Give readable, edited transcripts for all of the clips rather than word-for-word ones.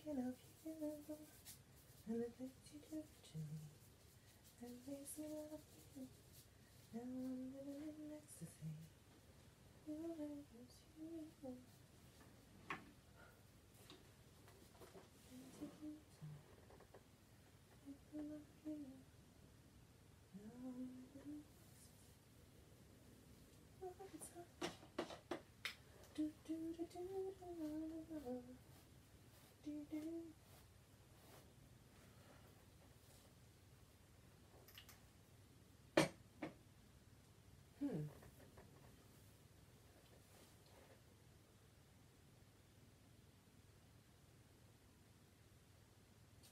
thinking of you and the things you do to me. That makes me love you. Now I'm living in ecstasy. You and you.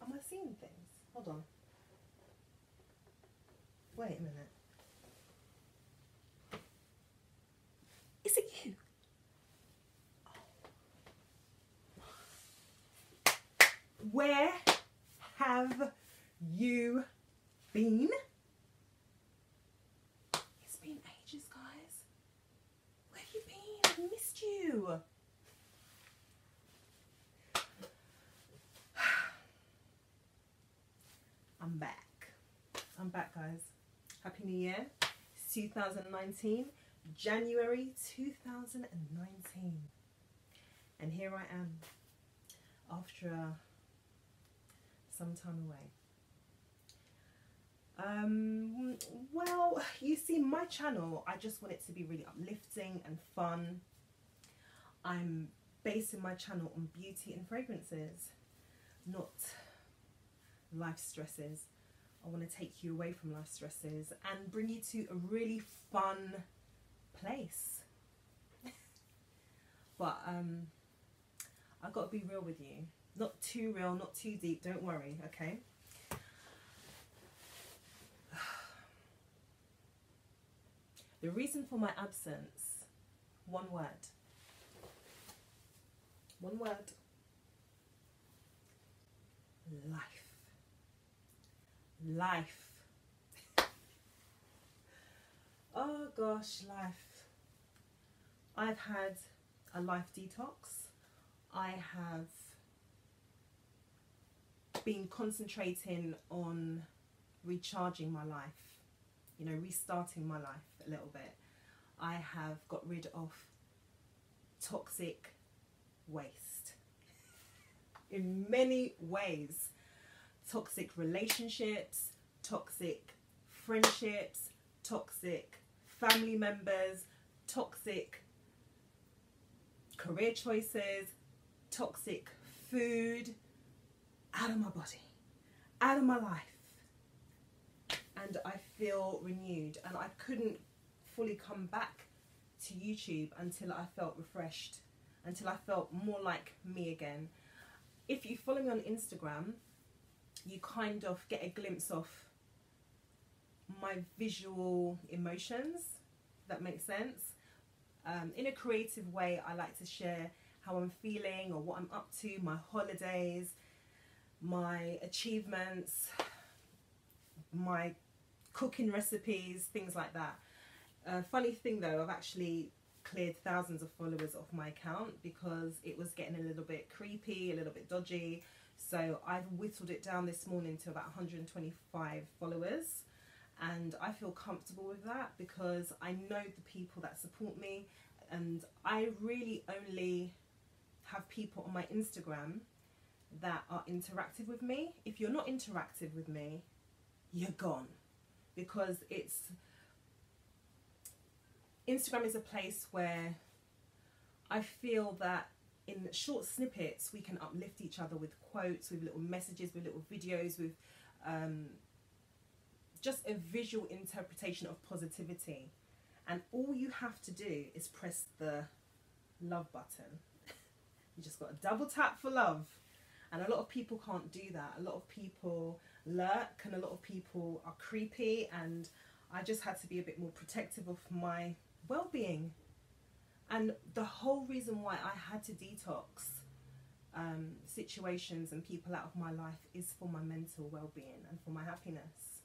Am I seeing things? Hold on. Wait a minute. Is it you? Where have you been? It's been ages, guys. Where have you been? I've missed you. I'm back. I'm back, guys. Happy New Year. It's 2019, January 2019. And here I am after some time away. Well, you see, my channel, I just want it to be really uplifting and fun. I'm basing my channel on beauty and fragrances, not life stresses. I want to take you away from life stresses and bring you to a really fun place. But I've got to be real with you. Not too real, not too deep, don't worry, okay? The reason for my absence, one word. One word. Life. Life. Oh gosh, life. I've had a life detox. I have been concentrating on recharging my life, you know, restarting my life a little bit. I have got rid of toxic waste in many ways. Toxic relationships, toxic friendships, toxic family members, toxic career choices, toxic food, out of my body, out of my life. And I feel renewed, and I couldn't fully come back to YouTube until I felt refreshed, until I felt more like me again. If you follow me on Instagram, you kind of get a glimpse of my visual emotions, if that makes sense. In a creative way, I like to share how I'm feeling or what I'm up to, my holidays, my achievements, my cooking recipes, things like that. Funny thing though, I've actually cleared thousands of followers off my account because it was getting a little bit creepy, a little bit dodgy. So I've whittled it down this morning to about 125 followers, and I feel comfortable with that because I know the people that support me, and I really only have people on my Instagram that are interactive with me. If you're not interactive with me, you're gone, because Instagram is a place where I feel that in short snippets we can uplift each other with quotes, with little messages, with little videos, with just a visual interpretation of positivity. And all you have to do is press the love button. You just got to double tap for love. And a lot of people can't do that. A lot of people lurk, and a lot of people are creepy, and I just had to be a bit more protective of my well-being. And the whole reason why I had to detox situations and people out of my life is for my mental well-being and for my happiness.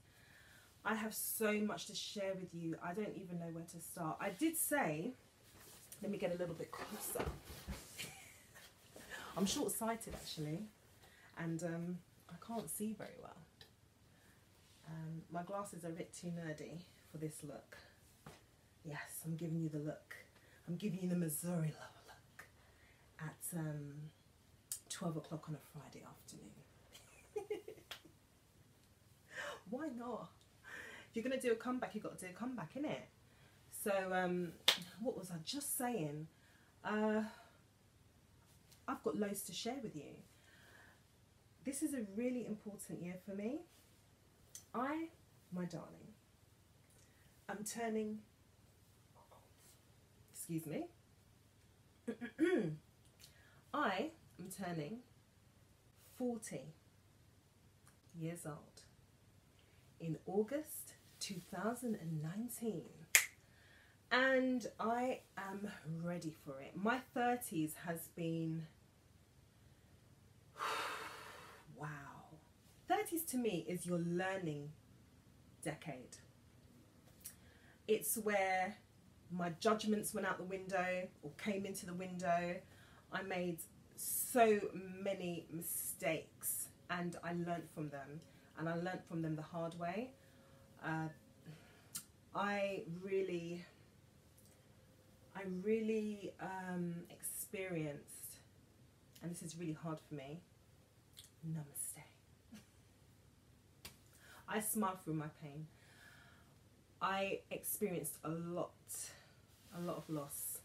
I have so much to share with you. I don't even know where to start. I did say, let me get a little bit closer. I'm short-sighted actually. and I can't see very well. My glasses are a bit too nerdy for this look. Yes, I'm giving you the look. I'm giving you the MZURILOVE look at 12 o'clock on a Friday afternoon. Why not? If you're going to do a comeback, you've got to do a comeback, innit? So, what was I just saying? I've got loads to share with you. This is a really important year for me. My darling, I'm turning, excuse me, I am turning 40 years old in August 2019, and I am ready for it. My 30s has been, wow. 30s to me is your learning decade. It's where my judgments went out the window or came into the window. I made so many mistakes and I learnt from them, and I learnt from them the hard way. I really experienced, and this is really hard for me, namaste. I smiled through my pain. I experienced a lot of loss,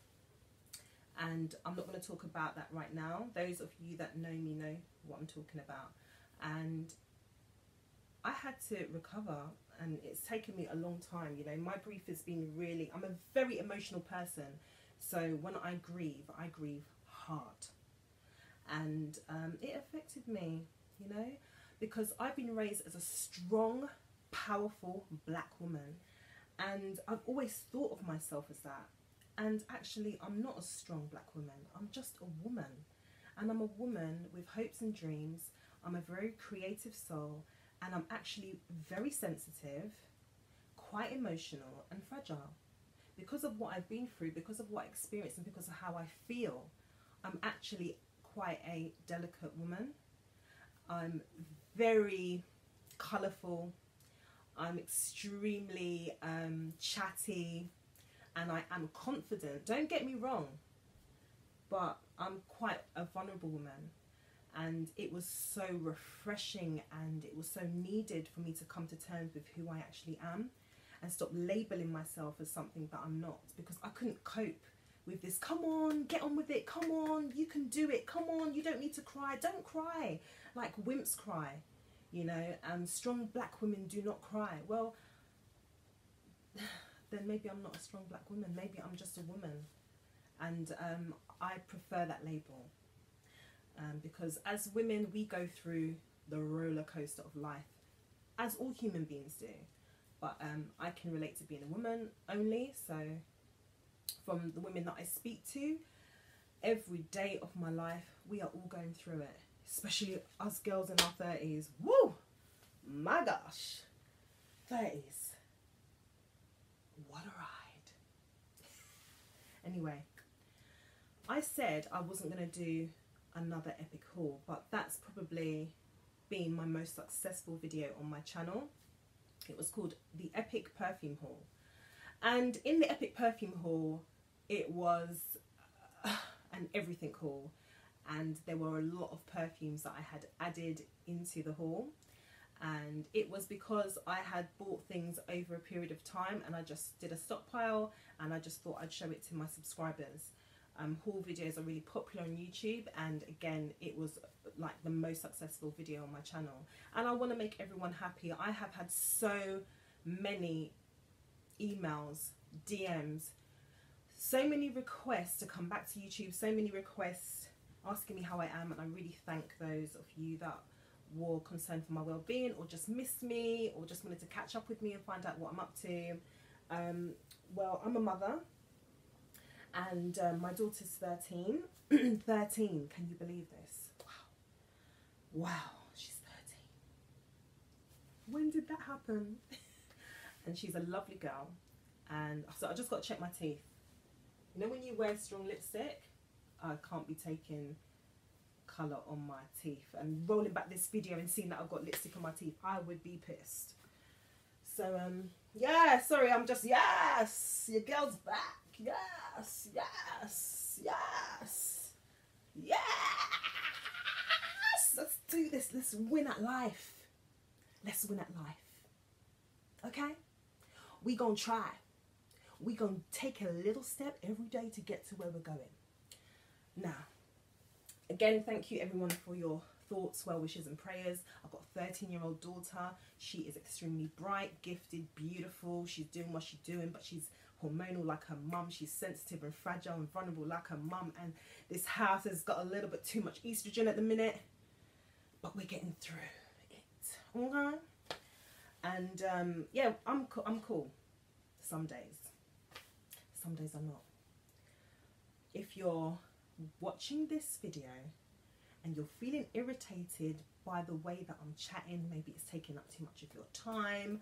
and I'm not going to talk about that right now. Those of you that know me know what I'm talking about, and I had to recover, and it's taken me a long time. You know, my grief has been really, I'm a very emotional person, so when I grieve hard, and it affected me, you know, because I've been raised as a strong, powerful black woman, and I've always thought of myself as that. And actually, I'm not a strong black woman. I'm just a woman, and I'm a woman with hopes and dreams. I'm a very creative soul, and I'm actually very sensitive, quite emotional and fragile. Because of what I've been through, because of what I experienced, and because of how I feel, I'm actually quite a delicate woman. I'm very colourful, I'm extremely chatty, and I am confident. Don't get me wrong, but I'm quite a vulnerable woman, and it was so refreshing and it was so needed for me to come to terms with who I actually am and stop labelling myself as something that I'm not, because I couldn't cope with this, come on, get on with it, come on, you can do it, come on, you don't need to cry, don't cry, like wimps cry, you know, and strong black women do not cry. Well, then maybe I'm not a strong black woman, maybe I'm just a woman, and I prefer that label, because as women we go through the roller coaster of life, as all human beings do, but I can relate to being a woman only, so from the women that I speak to, every day of my life, we are all going through it, especially us girls in our 30s. Woo! My gosh. 30s. What a ride. Anyway, I said I wasn't going to do another epic haul, but that's probably been my most successful video on my channel. It was called the Epic Perfume Haul. And in the Epic Perfume Haul, it was an everything haul, and there were a lot of perfumes that I had added into the haul, and it was because I had bought things over a period of time and I just did a stockpile, and I just thought I'd show it to my subscribers. Haul videos are really popular on YouTube, and again, it was like the most successful video on my channel, and I want to make everyone happy. I have had so many emails, DMs, so many requests to come back to YouTube, so many requests asking me how I am, and I really thank those of you that were concerned for my well-being, or just missed me, or just wanted to catch up with me and find out what I'm up to. Well, I'm a mother, and my daughter's 13. 13, can you believe this? Wow. Wow, she's 13. When did that happen? And she's a lovely girl, and so I just got to check my teeth. You know when you wear strong lipstick, I can't be taking colour on my teeth, and rolling back this video and seeing that I've got lipstick on my teeth, I would be pissed. So yeah, sorry, I'm just, yes, your girl's back. Yes, yes, yes, yes. Let's do this. Let's win at life. Let's win at life. Okay? We gonna try. We gonna take a little step every day to get to where we're going. Now, again, thank you everyone for your thoughts, well wishes and prayers. I've got a 13-year-old daughter. She is extremely bright, gifted, beautiful. She's doing what she's doing, but she's hormonal like her mum. She's sensitive and fragile and vulnerable like her mum. And this house has got a little bit too much estrogen at the minute, but we're getting through it. Okay? And yeah, I'm cool. Some days. Some days I'm not. If you're watching this video and you're feeling irritated by the way that I'm chatting, maybe it's taking up too much of your time,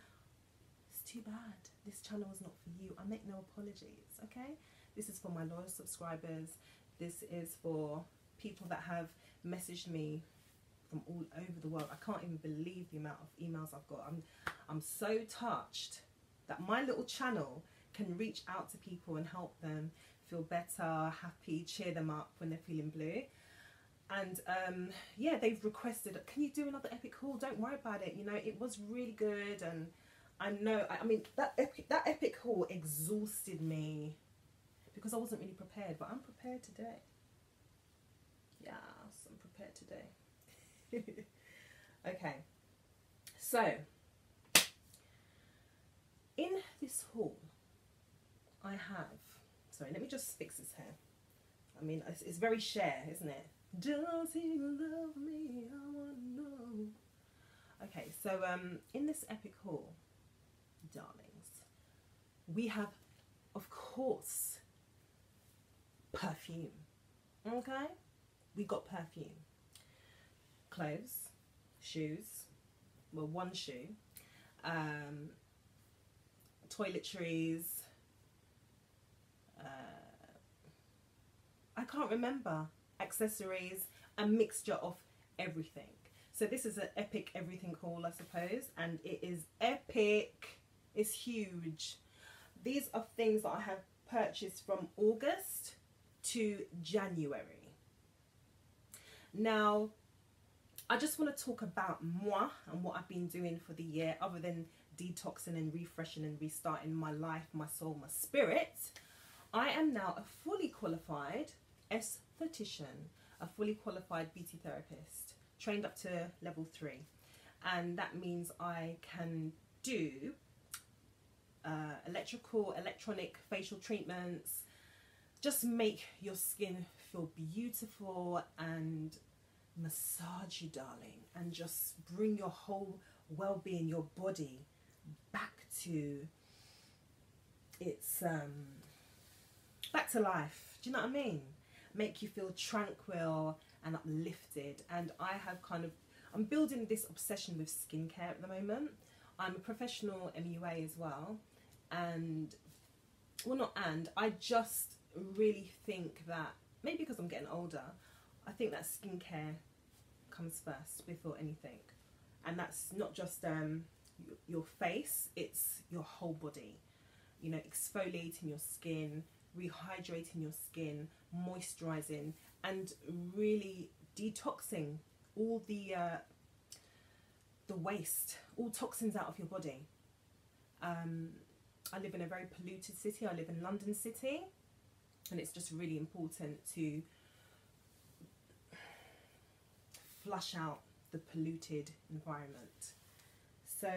it's too bad. This channel is not for you. I make no apologies, okay? This is for my loyal subscribers. This is for people that have messaged me from all over the world. I can't even believe the amount of emails I've got. I'm so touched that my little channel can reach out to people and help them feel better, happy, cheer them up when they're feeling blue. And yeah, they've requested, can you do another epic haul? Don't worry about it. You know, it was really good. And I know, I mean, that epic haul exhausted me because I wasn't really prepared, but I'm prepared today. Yes, I'm prepared today. Okay, so in this haul I have, sorry, let me just fix his hair. I mean, it's very Cher, isn't it? Does he love me? I want to know. Okay, so in this epic haul, darlings, we have, of course, perfume. Okay, we got perfume, clothes, shoes, well, one shoe, toiletries, I can't remember, accessories, a mixture of everything. So this is an epic everything haul, I suppose, and it is epic. It's huge. These are things that I have purchased from August to January. Now, I just want to talk about moi and what I've been doing for the year, other than detoxing and refreshing and restarting my life, my soul, my spirit. I am now a fully qualified esthetician, a fully qualified beauty therapist, trained up to level 3. And that means I can do electronic facial treatments, just make your skin feel beautiful and massage you, darling, and just bring your whole well-being, your body back to its back to life. Do you know what I mean? Make you feel tranquil and uplifted. And I have I'm building this obsession with skincare at the moment. I'm a professional MUA as well, and I just really think that maybe because I'm getting older, I think that skincare comes first before anything. And that's not just your face, it's your whole body. You know, exfoliating your skin, rehydrating your skin, moisturizing, and really detoxing all the waste, all toxins out of your body. I live in a very polluted city. I live in London City, and it's just really important to flush out the polluted environment. So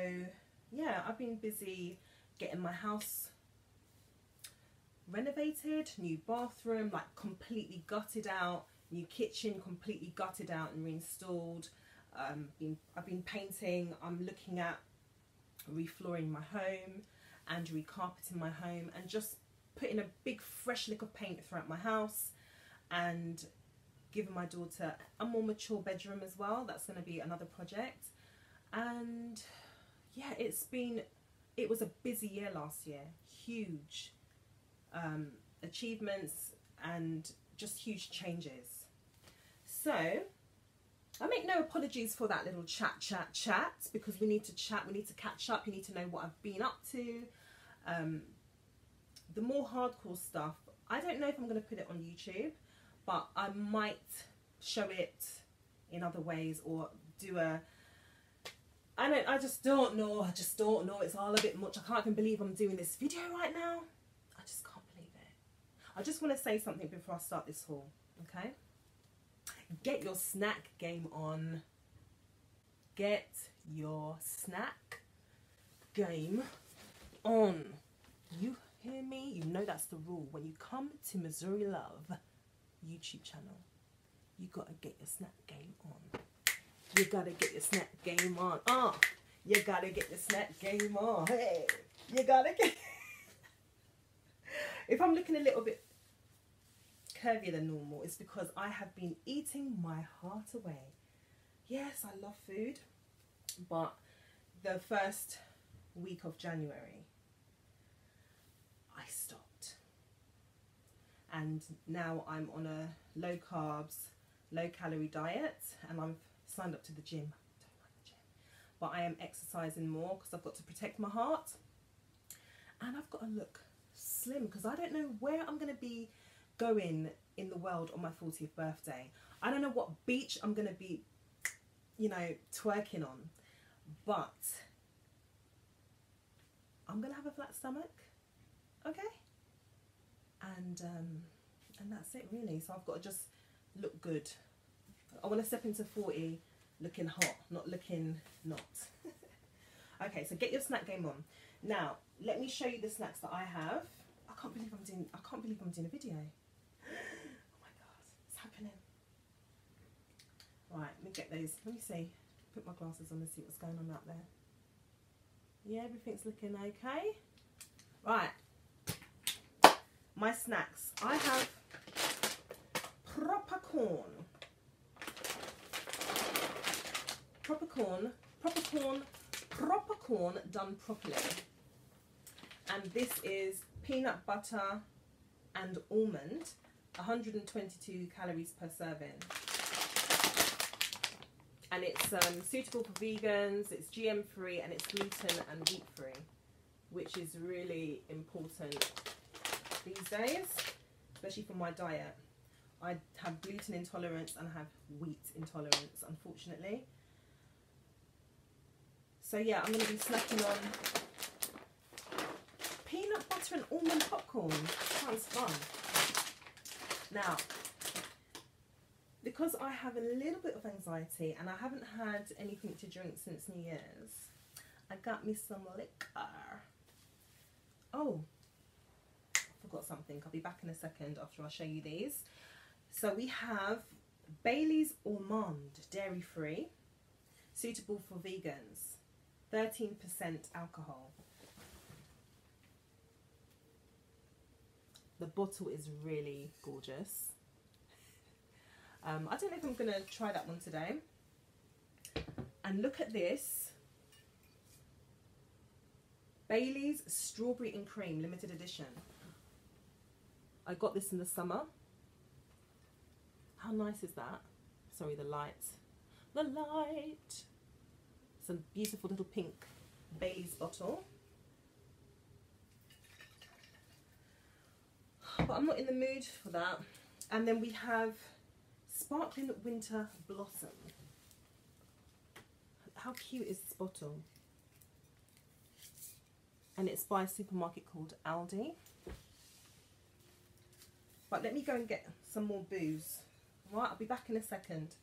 yeah, I've been busy getting my house renovated, new bathroom, like completely gutted out, new kitchen completely gutted out and reinstalled. I've been painting. I'm looking at reflooring my home and recarpeting my home, and just putting a big fresh lick of paint throughout my house, and giving my daughter a more mature bedroom as well. That's going to be another project. And yeah, it was a busy year last year. Huge achievements and just huge changes. So I make no apologies for that little chat, because we need to chat, we need to catch up, you need to know what I've been up to. The more hardcore stuff, I don't know if I'm going to put it on YouTube, but I might show it in other ways, or do a, I just don't know, it's all a bit much. I can't even believe I'm doing this video right now. I just can't believe it. I just want to say something before I start this haul, okay? Get your snack game on. Get your snack game on. You hear me? You know that's the rule. When you come to MZURILOVE YouTube channel, you gotta get your snack game on. You gotta get your snack game on. You gotta get your snack game on. Hey, you gotta get. If I'm looking a little bit curvier than normal, it's because I have been eating my heart away. Yes, I love food, but the first week of January I stopped, and now I'm on a low carbs, low calorie diet, and I'm signed up to the gym. I don't like the gym, but I am exercising more because I've got to protect my heart, and I've got to look slim because I don't know where I'm going to be going in the world on my 40th birthday. I don't know what beach I'm going to be, you know, twerking on, but I'm going to have a flat stomach, okay? And that's it really. So I've got to just look good. I want to step into 40 looking hot, not looking not. Okay, so get your snack game on. Now, let me show you the snacks that I have. I can't believe I'm doing a video. Oh my god, it's happening. Right, let me get those. Let me see. Put my glasses on and see what's going on out there. Yeah, everything's looking okay. Right. My snacks. I have proper corn. Proper corn done properly. And this is peanut butter and almond, 122 calories per serving. And it's suitable for vegans, it's GM free, and it's gluten and wheat free, which is really important these days, especially for my diet. I have gluten intolerance and I have wheat intolerance, unfortunately. So yeah, I'm going to be snacking on peanut butter and almond popcorn. Sounds fun. Now, because I have a little bit of anxiety and I haven't had anything to drink since New Year's, I got me some liquor. Oh, I forgot something. I'll be back in a second after I show you these. So we have Bailey's Almond, dairy free, suitable for vegans, 13% alcohol. The bottle is really gorgeous. I don't know if I'm going to try that one today. And look at this. Bailey's Strawberry and Cream limited edition. I got this in the summer. How nice is that? Sorry, the light. The light. It's a beautiful little pink Bailey's bottle. But I'm not in the mood for that. And then we have Sparkling Winter Blossom. How cute is this bottle? And it's by a supermarket called Aldi. But let me go and get some more booze. Right, I'll be back in a second.